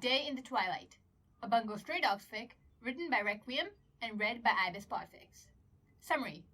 Day in the Twilight, a Bungou Stray Dogs fic, written by Requiem and read by Ibis Podfics. Summary: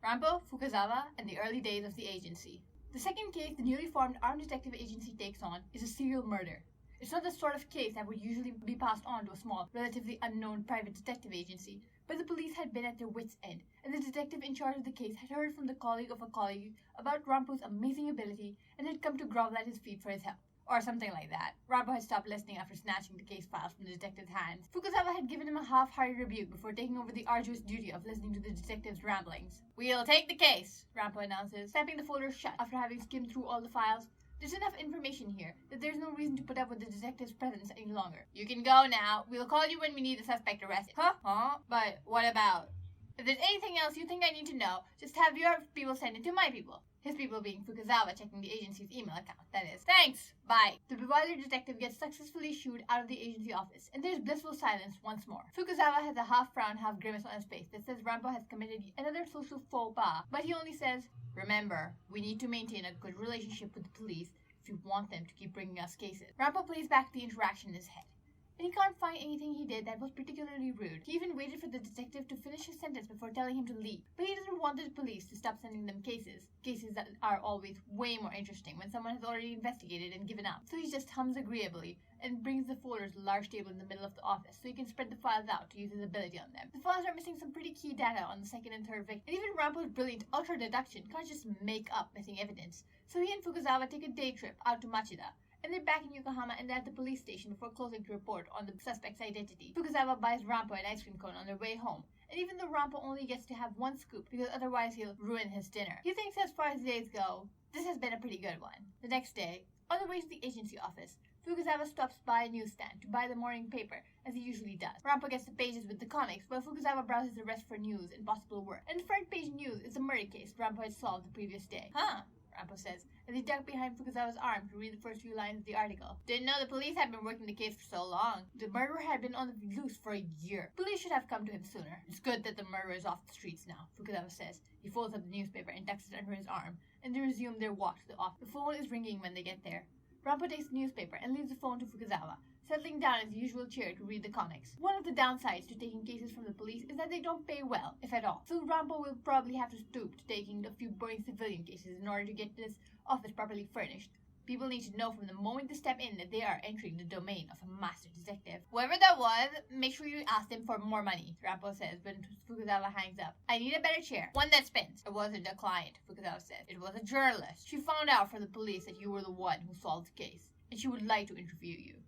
Ranpo Fukuzawa and the early days of the agency. The second case the newly formed armed detective agency takes on is a serial murder. It's not the sort of case that would usually be passed on to a small, relatively unknown private detective agency, but the police had been at their wits' end, and the detective in charge of the case had heard from the colleague of a colleague about Ranpo's amazing ability and had come to grovel at his feet for his help. Or something like that. Ranpo had stopped listening after snatching the case files from the detective's hands. Fukuzawa had given him a half-hearted rebuke before taking over the arduous duty of listening to the detective's ramblings. "We'll take the case," Ranpo announces, snapping the folder shut after having skimmed through all the files. "There's enough information here that there's no reason to put up with the detective's presence any longer. You can go now. We'll call you when we need the suspect arrested." Huh? But what about? If there's anything else you think I need to know, just have your people send it to my people. His people being Fukuzawa checking the agency's email account, that is. "Thanks! Bye!" The bewildered detective gets successfully shooed out of the agency office, and there's blissful silence once more. Fukuzawa has a half-frown, half-grimace on his face that says Ranpo has committed another social faux pas, but he only says, "Remember, we need to maintain a good relationship with the police if you want them to keep bringing us cases." Ranpo plays back the interaction in his head, and he can't find anything he did that was particularly rude. He even waited for the detective to finish his sentence before telling him to leave. But he doesn't want the police to stop sending them cases that are always way more interesting when someone has already investigated and given up. So he just hums agreeably and brings the folders to a large table in the middle of the office so he can spread the files out to use his ability on them. The files are missing some pretty key data on the second and third victim, and even Ranpo's brilliant ultra-deduction can't just make up missing evidence. So he and Fukuzawa take a day trip out to Machida, and they're back in Yokohama and at the police station before closing to report on the suspect's identity. Fukuzawa buys Ranpo an ice cream cone on their way home, and even though Ranpo only gets to have one scoop because otherwise he'll ruin his dinner, he thinks as far as days go, this has been a pretty good one. The next day, on the way to the agency office, Fukuzawa stops by a newsstand to buy the morning paper, as he usually does. Ranpo gets the pages with the comics, while Fukuzawa browses the rest for news and possible work. And the front page news is a murder case Ranpo had solved the previous day. Ranpo says, as he ducked behind Fukuzawa's arm to read the first few lines of the article. "Didn't know the police had been working the case for so long. The murderer had been on the loose for a year. Police should have come to him sooner. It's good that the murderer is off the streets now," Fukuzawa says. He folds up the newspaper and tucks it under his arm, and they resume their walk to the office. The phone is ringing when they get there. Ranpo takes the newspaper and leaves the phone to Fukuzawa, settling down in his usual chair to read the comics. One of the downsides to taking cases from the police is that they don't pay well, if at all. So Ranpo will probably have to stoop to taking a few boring civilian cases in order to get this office properly furnished. People need to know from the moment they step in that they are entering the domain of a master detective. "Whoever that was, make sure you ask them for more money," Ranpo says when Fukuzawa hangs up. "I need a better chair. One that spins." "It wasn't a client," Fukuzawa says. "It was a journalist. She found out from the police that you were the one who solved the case, and she would like to interview you."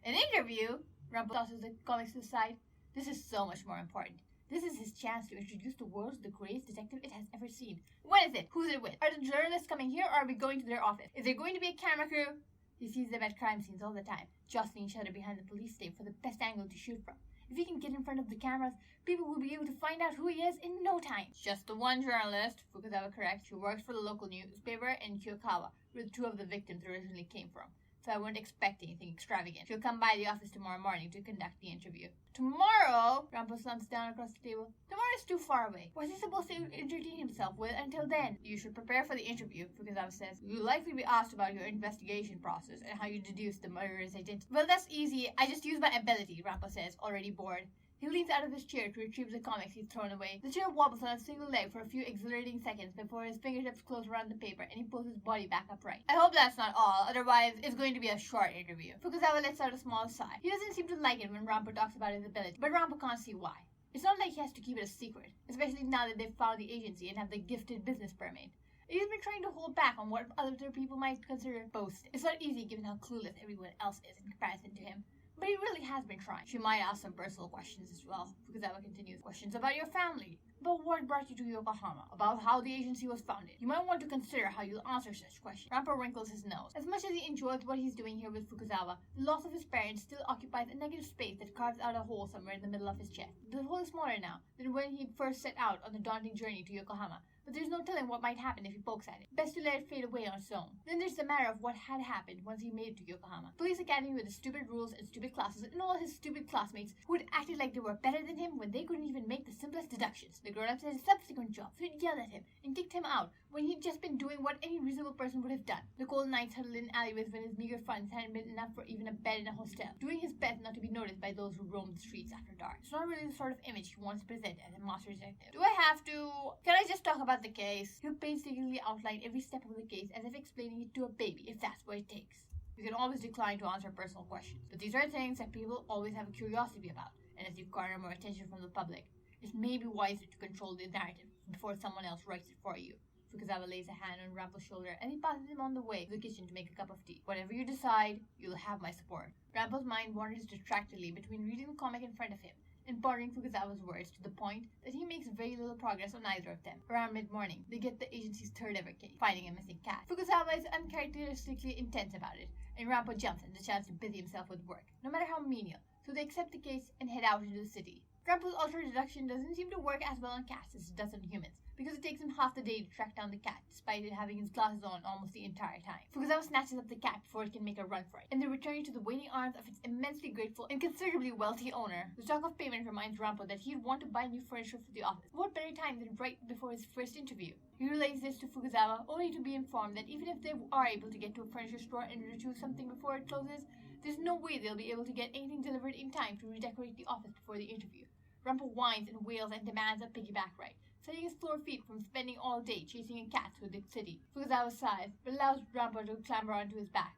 "An interview?" Ranpo tosses the comics to the side. "This is so much more important. This is his chance to introduce the world to the greatest detective it has ever seen. When is it? Who's it with? Are the journalists coming here, or are we going to their office? Is there going to be a camera crew?" He sees them at crime scenes all the time, jostling each other behind the police tape for the best angle to shoot from. If he can get in front of the cameras, people will be able to find out who he is in no time. "Just the one journalist," Fukuzawa corrects. "She works for the local newspaper in Kyokawa, where the two of the victims originally came from. So I won't expect anything extravagant. She'll come by the office tomorrow morning to conduct the interview." "Tomorrow?" Ranpo slumps down across the table. "Tomorrow is too far away. What's he supposed to entertain himself with until then?" "You should prepare for the interview," Fukuzawa says. "You'll likely be asked about your investigation process and how you deduced the murderer's identity." "Well, that's easy. I just use my ability," Ranpo says, already bored. He leans out of his chair to retrieve the comics he's thrown away. The chair wobbles on a single leg for a few exhilarating seconds before his fingertips close around the paper and he pulls his body back upright. "I hope that's not all, otherwise it's going to be a short interview." Fukuzawa lets out a small sigh. He doesn't seem to like it when Ranpo talks about his ability, but Ranpo can't see why. It's not like he has to keep it a secret, especially now that they've found the agency and have the gifted business permit. He's been trying to hold back on what other people might consider boasting. It's not easy given how clueless everyone else is in comparison to him. But he really has been trying. "She might ask some personal questions as well," Fukuzawa continues. "Questions about your family, about what brought you to Yokohama, about how the agency was founded. You might want to consider how you'll answer such questions." Ranpo wrinkles his nose. As much as he enjoys what he's doing here with Fukuzawa, the loss of his parents still occupies a negative space that carves out a hole somewhere in the middle of his chest. The hole is smaller now than when he first set out on the daunting journey to Yokohama, but there's no telling what might happen if he pokes at it. Best to let it fade away on its own. Then there's the matter of what had happened once he made it to Yokohama. Police academy with the stupid rules and stupid classes and all his stupid classmates who had acted like they were better than him when they couldn't even make the simplest deductions. The grown-ups at his subsequent job who had yelled at him and kicked him out when he'd just been doing what any reasonable person would have done. The cold nights huddled in alleyways when his meager funds hadn't been enough for even a bed in a hostel, doing his best not to be noticed by those who roamed the streets after dark. It's not really the sort of image he wants to present as a master detective. Do I have to? Can I just talk about the case? He'll painstakingly outline every step of the case as if explaining it to a baby, if that's what it takes. You can always decline to answer personal questions, but these are things that people always have a curiosity about, and as you garner more attention from the public, it may be wiser to control the narrative before someone else writes it for you. Fukuzawa lays a hand on Ranpo's shoulder and he passes him on the way to the kitchen to make a cup of tea. Whatever you decide, you'll have my support. Ranpo's mind wanders distractedly between reading the comic in front of him and pondering Fukuzawa's words to the point that he makes very little progress on either of them. Around mid-morning, they get the agency's third ever case, finding a missing cat. Fukuzawa is uncharacteristically intense about it, and Ranpo jumps at the chance to busy himself with work, no matter how menial, so they accept the case and head out into the city. Ranpo's ultra-deduction doesn't seem to work as well on cats as it does on humans, because it takes him half the day to track down the cat, despite it having his glasses on almost the entire time. Fukuzawa snatches up the cat before it can make a run for it, and they're returning to the waiting arms of its immensely grateful and considerably wealthy owner. The talk of payment reminds Ranpo that he'd want to buy new furniture for the office. What better time than right before his first interview? He relays this to Fukuzawa, only to be informed that even if they are able to get to a furniture store and retrieve something before it closes, there's no way they'll be able to get anything delivered in time to redecorate the office before the interview. Ranpo whines and wails and demands a piggyback ride, setting his floor feet from spending all day chasing a cat through the city. Fukuzawa sighs, but allows Ranpo to clamber onto his back.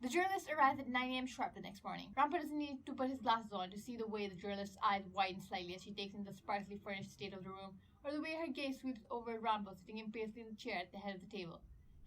The journalist arrives at 9 a.m. sharp the next morning. Ranpo doesn't need to put his glasses on to see the way the journalist's eyes widen slightly as she takes in the sparsely furnished state of the room, or the way her gaze sweeps over Ranpo sitting impatiently in the chair at the head of the table.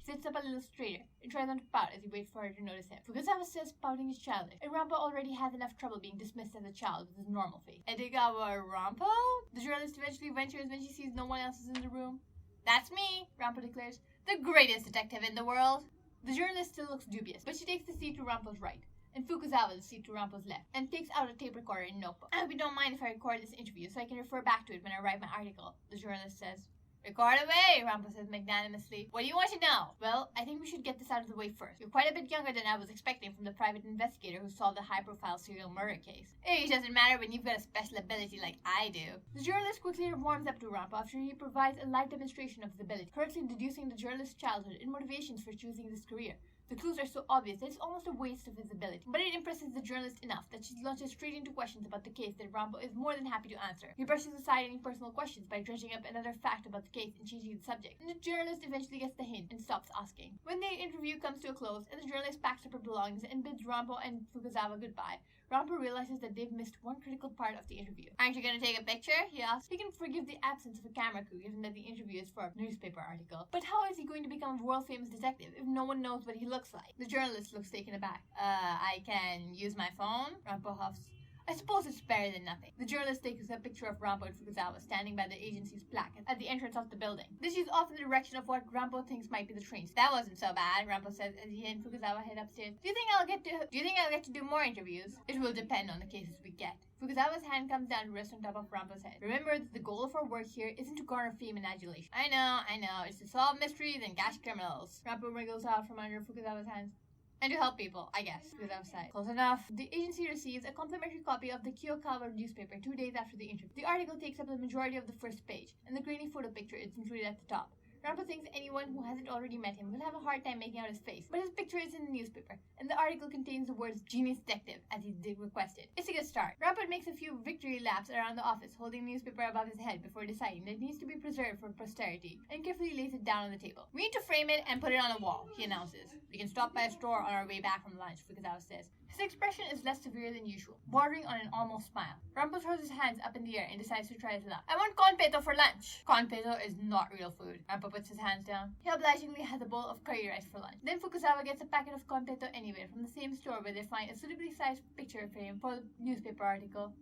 He sits up a little straighter and tries not to pout as he waits for her to notice him. Fukuzawa says pouting is childish, and Ranpo already has enough trouble being dismissed as a child with his normal face. Edogawa Ranpo? The journalist eventually ventures when she sees no one else is in the room. That's me, Ranpo declares, the greatest detective in the world. The journalist still looks dubious, but she takes the seat to Ranpo's right, and Fukuzawa the seat to Ranpo's left, and takes out a tape recorder and notebook. I hope you don't mind if I record this interview so I can refer back to it when I write my article, the journalist says. Record away, Ranpo says magnanimously. What do you want to know? Well, I think we should get this out of the way first. You're quite a bit younger than I was expecting from the private investigator who solved the high-profile serial murder case. Age doesn't matter when you've got a special ability like I do. The journalist quickly warms up to Ranpo after he provides a live demonstration of his ability, correctly deducing the journalist's childhood and motivations for choosing this career. The clues are so obvious that it's almost a waste of his ability, but it impresses the journalist enough that she launches straight into questions about the case that Ranpo is more than happy to answer. He brushes aside any personal questions by dredging up another fact about the case and changing the subject, and the journalist eventually gets the hint and stops asking. When the interview comes to a close and the journalist packs up her belongings and bids Ranpo and Fukuzawa goodbye, Ranpo realizes that they've missed one critical part of the interview. Aren't you going to take a picture? He asks. He can forgive the absence of a camera crew given that the interview is for a newspaper article. But how is he going to become a world-famous detective if no one knows what he looks like? The journalist looks taken aback. I can use my phone? Ranpo huffs. I suppose it's better than nothing. The journalist takes a picture of Ranpo and Fukuzawa standing by the agency's plaque at the entrance of the building. This is off in the direction of what Ranpo thinks might be the train. That wasn't so bad, Ranpo says as he and Fukuzawa head upstairs. Do you think I'll get to do more interviews? It will depend on the cases we get. Fukuzawa's hand comes down to rest on top of Ranpo's head. Remember that the goal of our work here isn't to garner fame and adulation. I know. It's to solve mysteries and catch criminals. Ranpo wriggles out from under Fukuzawa's hands. And to help people, I guess, Fukuzawa sighed. Close enough. The agency receives a complimentary copy of the Kyokawa newspaper 2 days after the interview. The article takes up the majority of the first page, and the grainy photo picture is included at the top. Ranpo thinks anyone who hasn't already met him will have a hard time making out his face, but his picture is in the newspaper, and the article contains the words genius detective, as he requested. It's a good start. Ranpo makes a few victory laps around the office, holding the newspaper above his head before deciding that it needs to be preserved for posterity, and carefully lays it down on the table. We need to frame it and put it on a wall, he announces. We can stop by a store on our way back from lunch, Fukuzawa says. His expression is less severe than usual, bordering on an almost smile. Ranpo throws his hands up in the air and decides to try his luck. I want conpeto for lunch. Conpeto is not real food. Ranpo puts his hands down. He obligingly has a bowl of curry rice for lunch. Then Fukuzawa gets a packet of conpeto anywhere from the same store where they find a suitably sized picture frame for the newspaper article.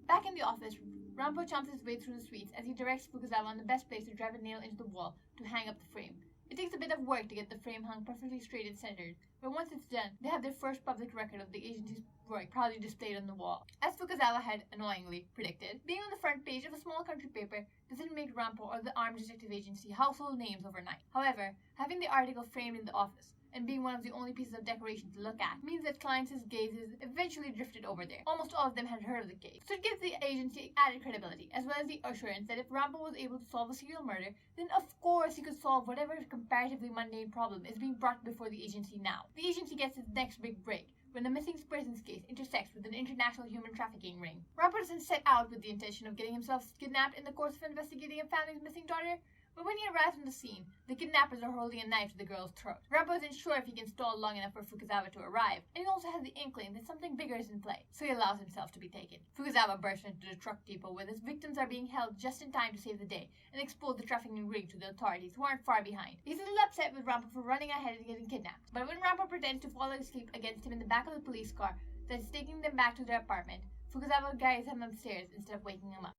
Back in the office, Ranpo chomps his way through the sweets as he directs Fukuzawa on the best place to drive a nail into the wall to hang up the frame. It takes a bit of work to get the frame hung perfectly straight and centered, but once it's done, they have their first public record of the agency's work proudly displayed on the wall. As Fukuzawa had, annoyingly, predicted, being on the front page of a small country paper doesn't make Ranpo or the Armed Detective Agency household names overnight. However, having the article framed in the office, and being one of the only pieces of decoration to look at means that clients' gazes eventually drifted over there. Almost all of them had heard of the case, so it gives the agency added credibility, as well as the assurance that if Ranpo was able to solve a serial murder, then of course he could solve whatever comparatively mundane problem is being brought before the agency now. The agency gets its next big break when the missing persons case intersects with an international human trafficking ring. Ranpo doesn't set out with the intention of getting himself kidnapped in the course of investigating a family's missing daughter, but when he arrives on the scene, the kidnappers are holding a knife to the girl's throat. Ranpo isn't sure if he can stall long enough for Fukuzawa to arrive, and he also has the inkling that something bigger is in play, so he allows himself to be taken. Fukuzawa bursts into the truck depot where his victims are being held just in time to save the day, and expose the trafficking ring to the authorities, who aren't far behind. He's a little upset with Ranpo for running ahead and getting kidnapped, but when Ranpo pretends to fall asleep against him in the back of the police car that is taking them back to their apartment, Fukuzawa carries him upstairs instead of waking him up.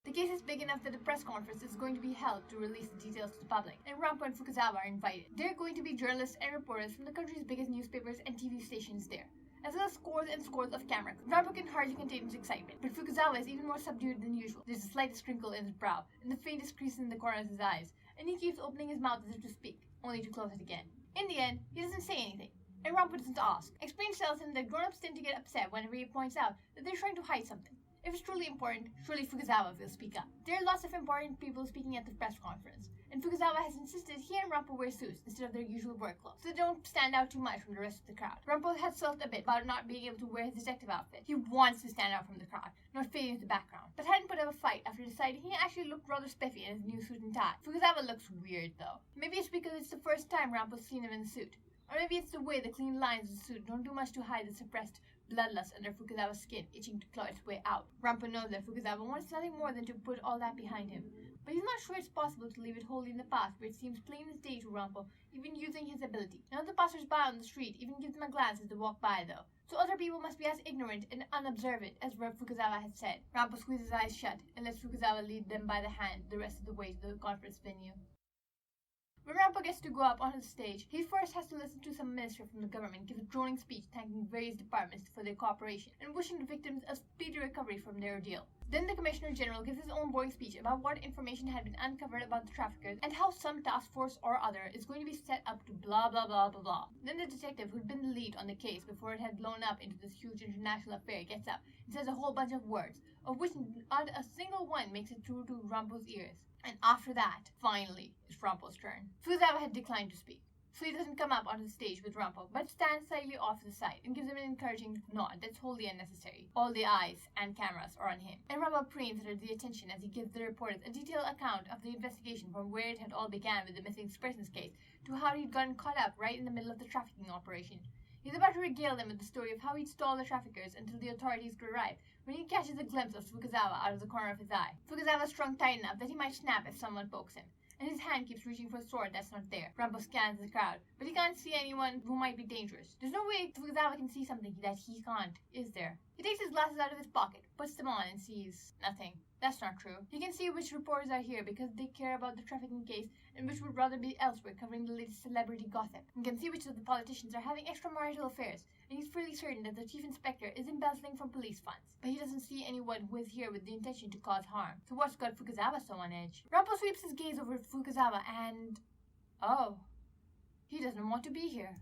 The case is big enough that a press conference is going to be held to release the details to the public, and Ranpo and Fukuzawa are invited. There are going to be journalists and reporters from the country's biggest newspapers and TV stations there, as well as scores and scores of camera crew. Ranpo can hardly contain his excitement, but Fukuzawa is even more subdued than usual. There's the slightest crinkle in his brow, and the faintest crease in the corner of his eyes, and he keeps opening his mouth as if to speak, only to close it again. In the end, he doesn't say anything, and Ranpo doesn't ask. Experience tells him that grown-ups tend to get upset whenever he points out that they're trying to hide something. If it's truly important, surely Fukuzawa will speak up. There are lots of important people speaking at the press conference, and Fukuzawa has insisted he and Ranpo wear suits instead of their usual work clothes, so they don't stand out too much from the rest of the crowd. Ranpo has sulked a bit about not being able to wear his detective outfit. He wants to stand out from the crowd, not fade into the background, but hadn't put up a fight after deciding he actually looked rather spiffy in his new suit and tie. Fukuzawa looks weird, though. Maybe it's because it's the first time Ranpo's seen him in the suit. Or maybe it's the way the clean lines of the suit don't do much to hide the suppressed bloodlust under Fukuzawa's skin, itching to claw its way out. Ranpo knows that Fukuzawa wants nothing more than to put all that behind him, but he's not sure it's possible to leave it wholly in the past, where it seems plain as day to Ranpo, even using his ability. None of the passers-by on the street even give them a glance as they walk by, though, so other people must be as ignorant and unobservant as Fukuzawa has said. Ranpo squeezes his eyes shut and lets Fukuzawa lead them by the hand the rest of the way to the conference venue. When Ranpo gets to go up onto the stage, he first has to listen to some minister from the government give a droning speech thanking various departments for their cooperation and wishing the victims a speedy recovery from their ordeal. Then the Commissioner General gives his own boring speech about what information had been uncovered about the traffickers and how some task force or other is going to be set up to blah blah blah blah blah. Then the detective who'd been the lead on the case before it had blown up into this huge international affair gets up and says a whole bunch of words, of which not a single one makes it through to Ranpo's ears. And after that, finally, it's Ranpo's turn. Fukuzawa had declined to speak, so he doesn't come up onto the stage with Ranpo, but stands slightly off to the side and gives him an encouraging nod that's wholly unnecessary. All the eyes and cameras are on him, and Ranpo preens under the attention as he gives the reporters a detailed account of the investigation from where it had all began with the missing persons case to how he'd gotten caught up right in the middle of the trafficking operation. He's about to regale them with the story of how he'd stalled the traffickers until the authorities could arrive, when he catches a glimpse of Fukuzawa out of the corner of his eye. Fukuzawa's strung tight enough that he might snap if someone pokes him, and his hand keeps reaching for a sword that's not there. Ranpo scans the crowd, but he can't see anyone who might be dangerous. There's no way Fukuzawa can see something that he can't, is there? He takes his glasses out of his pocket, puts them on, and sees nothing. That's not true. He can see which reporters are here because they care about the trafficking case and which would rather be elsewhere covering the latest celebrity gossip. He can see which of the politicians are having extramarital affairs, and he's fairly certain that the chief inspector is embezzling from police funds. But he doesn't see anyone who is here with the intention to cause harm. So what's got Fukuzawa so on edge? Ranpo sweeps his gaze over Fukuzawa and... oh. He doesn't want to be here.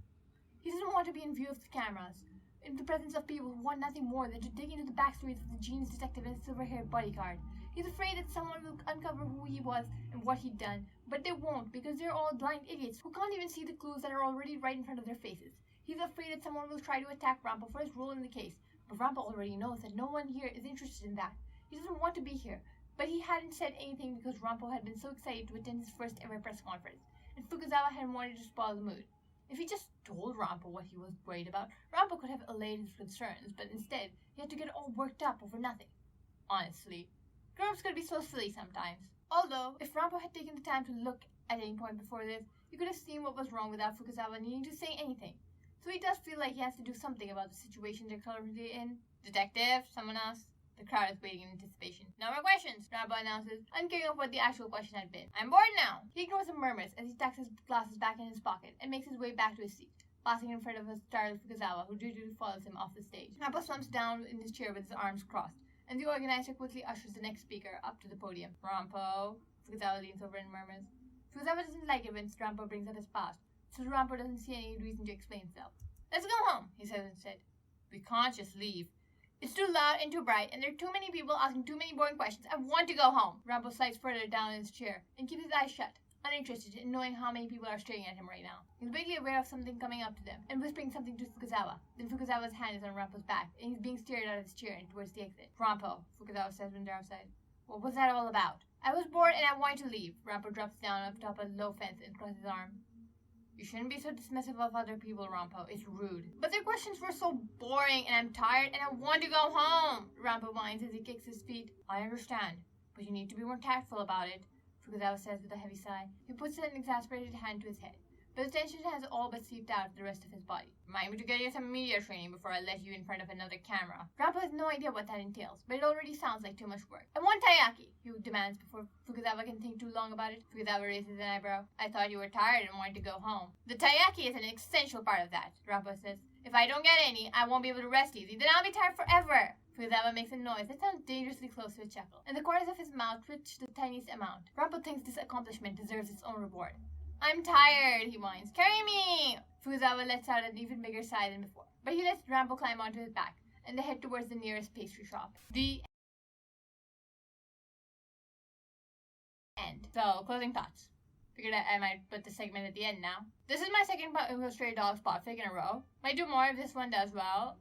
He doesn't want to be in view of the cameras, in the presence of people who want nothing more than to dig into the backstories of the genius detective and his silver-haired bodyguard. He's afraid that someone will uncover who he was and what he'd done, but they won't because they're all blind idiots who can't even see the clues that are already right in front of their faces. He's afraid that someone will try to attack Ranpo for his role in the case, but Ranpo already knows that no one here is interested in that. He doesn't want to be here, but he hadn't said anything because Ranpo had been so excited to attend his first ever press conference, and Fukuzawa hadn't wanted to spoil the mood. If he just told Ranpo what he was worried about, Ranpo could have allayed his concerns, but instead, he had to get all worked up over nothing. Honestly, grown-ups could be so silly sometimes. Although, if Ranpo had taken the time to look at any point before this, he could have seen what was wrong without Fukuzawa needing to say anything. So he does feel like he has to do something about the situation they're currently in. Detective? Someone else? The crowd is waiting in anticipation. No more questions, Ranpo announces, uncaring of what the actual question had been. I'm bored now. He ignores the murmurs as he tucks his glasses back in his pocket and makes his way back to his seat, passing in front of a startled Fukuzawa who dutifully follows him off the stage. Ranpo slumps down in his chair with his arms crossed, and the organizer quickly ushers the next speaker up to the podium. Ranpo. Fukuzawa leans over and murmurs. Fukuzawa doesn't like it when Ranpo brings up his past, so Ranpo doesn't see any reason to explain himself. Let's go home, he says instead. We can't just leave. It's too loud and too bright, and there are too many people asking too many boring questions. I want to go home. Ranpo slides further down in his chair and keeps his eyes shut, uninterested in knowing how many people are staring at him right now. He's vaguely aware of something coming up to them and whispering something to Fukuzawa. Then Fukuzawa's hand is on Rampo's back, and he's being steered out of his chair and towards the exit. Ranpo, Fukuzawa says when they're outside. What was that all about? I was bored and I wanted to leave. Ranpo drops down up top of a low fence and crosses his arm. You shouldn't be so dismissive of other people, Ranpo. It's rude. But their questions were so boring, and I'm tired, and I want to go home, Ranpo whines as he kicks his feet. I understand, but you need to be more tactful about it, Fukuzawa says with a heavy sigh. He puts an exasperated hand to his head, but the tension has all but seeped out of the rest of his body. Remind me to get you some media training before I let you in front of another camera. Ranpo has no idea what that entails, but it already sounds like too much work. I want taiyaki, he demands before Fukuzawa can think too long about it. Fukuzawa raises an eyebrow. I thought you were tired and wanted to go home. The taiyaki is an essential part of that, Ranpo says. If I don't get any, I won't be able to rest easy. Then I'll be tired forever. Fukuzawa makes a noise that sounds dangerously close to a chuckle, and the corners of his mouth twitch the tiniest amount. Ranpo thinks this accomplishment deserves its own reward. I'm tired, he whines. Carry me! Fukuzawa lets out an even bigger sigh than before, but he lets Ranpo climb onto his back, and they head towards the nearest pastry shop. The end. So, closing thoughts. Figured I might put the segment at the end now. This is my second Stray Dog spot fig in a row. Might do more if this one does well.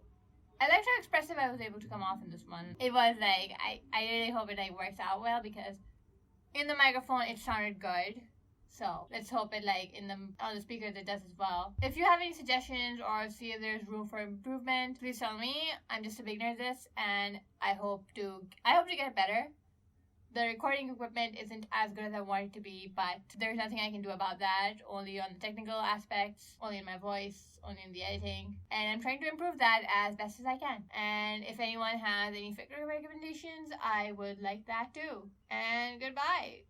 I liked how expressive I was able to come off in this one. It was like, I really hope it works out well, because in the microphone it sounded good. So let's hope it on the speakers it does as well. If you have any suggestions or see if there's room for improvement, please tell me. I'm just a beginner at this, and I hope to get better. The recording equipment isn't as good as I want it to be, but there's nothing I can do about that. Only on the technical aspects, only in my voice, only in the editing. And I'm trying to improve that as best as I can. And if anyone has any figure recommendations, I would like that too. And goodbye.